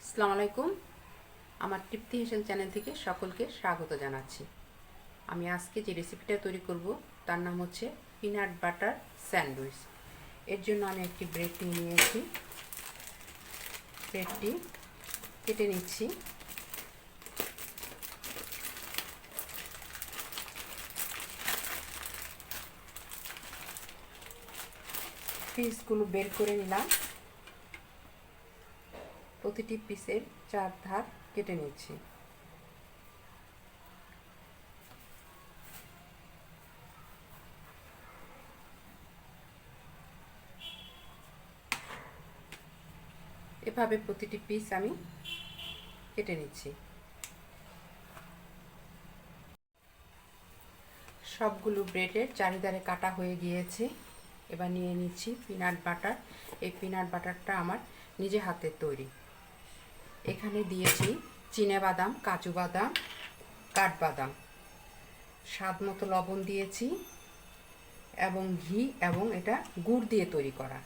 আসসালামু আলাইকুম। আমার তৃপ্তি হেসেল চ্যানেল থেকে সকলকে স্বাগত জানাচ্ছি। আমি আজকে যে রেসিপিটা তৈরি করব তার নাম হচ্ছে পিনাট বাটার স্যান্ডউইচ। এর জন্য আমি একটি ব্রেড নিয়ে নিয়েছি। ব্রেডটি কেটে নিচ্ছি। পিসগুলো বের করে নিলাম। প্রতিটি পিসের 4 ধার কেটে নিচ্ছি। এভাবে প্রতিটি পিস আমি কেটে নিচ্ছি। সবগুলো ব্রেডের চারিধারে কাটা হয়ে গিয়েছে। এবার নিয়ে নিচ্ছি পিনাট বাটার। এই পিনাট বাটারটা আমার নিজে হাতের তৈরি। এখানে দিয়েছি চিনেবাদাম, কাজু বাদাম, কাঠবাদাম, স্বাদ মতো লবণ দিয়েছি এবং ঘি, এবং এটা গুড় দিয়ে তৈরি করা।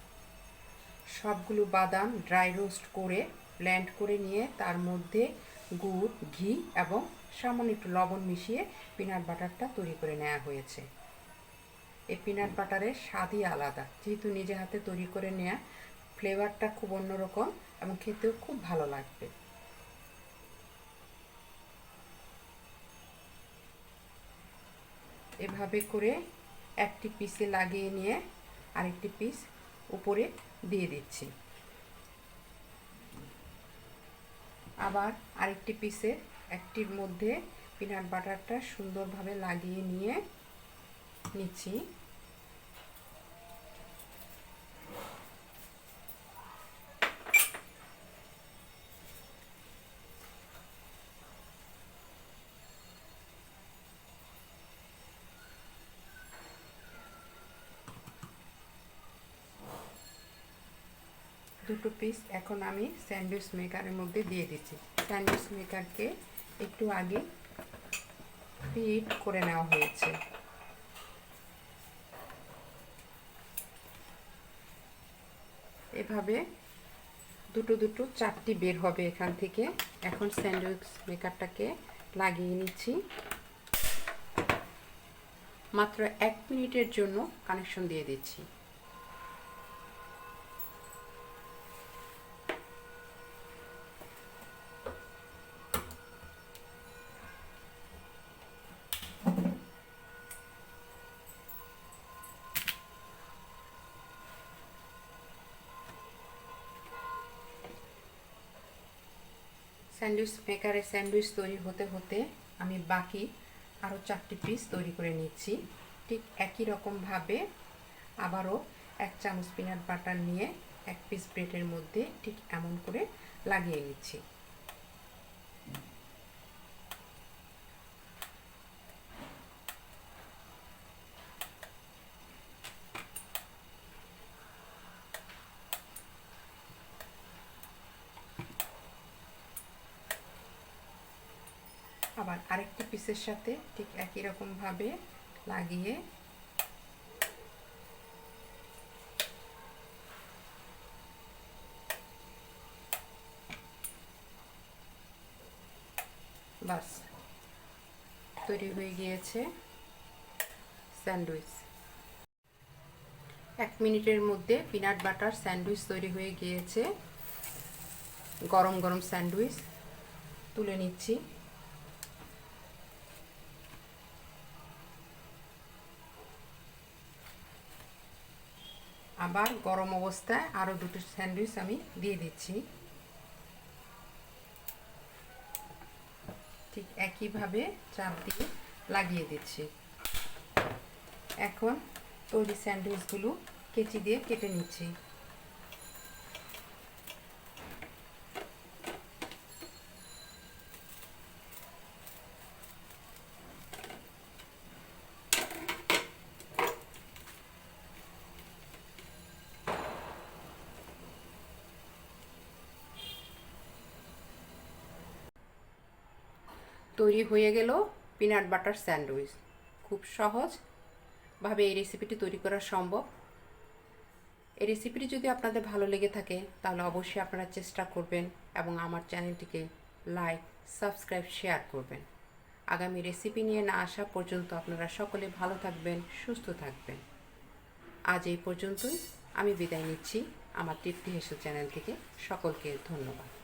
সবগুলো বাদাম ড্রাই রোস্ট করে ব্লেন্ড করে নিয়ে তার মধ্যে গুড়, ঘি এবং সামান্য একটু লবণ মিশিয়ে পিনাট বাটারটা তৈরি করে নেওয়া হয়েছে। এই পিনাট বাটারের স্বাদই আলাদা, যেহেতু নিজে হাতে তৈরি করে নেওয়া, ফ্লেভারটা খুব অন্যরকম এবং খেতেও খুব ভালো লাগবে। এভাবে করে একটি পিসে লাগিয়ে নিয়ে আরেকটি পিস উপরে দিয়ে দিচ্ছি। আবার আরেকটি পিসের একটির মধ্যে পিনাট বাটারটা সুন্দরভাবে লাগিয়ে নিয়ে নিচ্ছি। দুটো পিস এখন আমি স্যান্ডউইচ মেকারের মধ্যে দিয়ে দিচ্ছি। স্যান্ডউইচ মেকারকে একটু আগে হিট করে নেওয়া হয়েছে। এভাবে দুটো দুটো চারটি বের হবে এখান থেকে। এখন স্যান্ডউইচ মেকারটাকে লাগিয়ে নিচ্ছি। মাত্র 1 মিনিটের জন্য কানেকশন দিয়ে দিচ্ছি। স্যান্ডউইচ মেকারে স্যান্ডউইচ তৈরি হতে হতে আমি বাকি আরও 4টি পিস তৈরি করে নিচ্ছি। ঠিক একই রকমভাবে আবারও 1 চামচ পিনাট বাটার নিয়ে 1 পিস ব্রেডের মধ্যে ঠিক এমন করে লাগিয়ে নিচ্ছি। আবার আরেকটি পিসের সাথে ঠিক একই রকমভাবে লাগিয়ে বাস তৈরি হয়ে গিয়েছে স্যান্ডউইচ। 1 মিনিটের মধ্যে পিনাট বাটার স্যান্ডউইচ তৈরি হয়ে গিয়েছে। গরম গরম স্যান্ডউইচ তুলে নিচ্ছি। আবার গরম অবস্থায় আরও দুটো স্যান্ডউইচ আমি দিয়ে দিচ্ছি। ঠিক একইভাবে চাপ দিয়ে লাগিয়ে দিচ্ছি। এখন তৈরি স্যান্ডউইচগুলো কেচি দিয়ে কেটে নিচ্ছি। তৈরি হয়ে গেল পিনাট বাটার স্যান্ডউইচ। খুব সহজভাবে এই রেসিপিটি তৈরি করা সম্ভব। এই রেসিপিটি যদি আপনাদের ভালো লেগে থাকে তাহলে অবশ্যই আপনারা চেষ্টা করবেন এবং আমার চ্যানেলটিকে লাইক, সাবস্ক্রাইব, শেয়ার করবেন। আগামী রেসিপি নিয়ে না আসা পর্যন্ত আপনারা সকলে ভালো থাকবেন, সুস্থ থাকবেন। আজ এই পর্যন্তই, আমি বিদায় নিচ্ছি আমার তৃপ্তি হেসেল চ্যানেল থেকে। সকলকে ধন্যবাদ।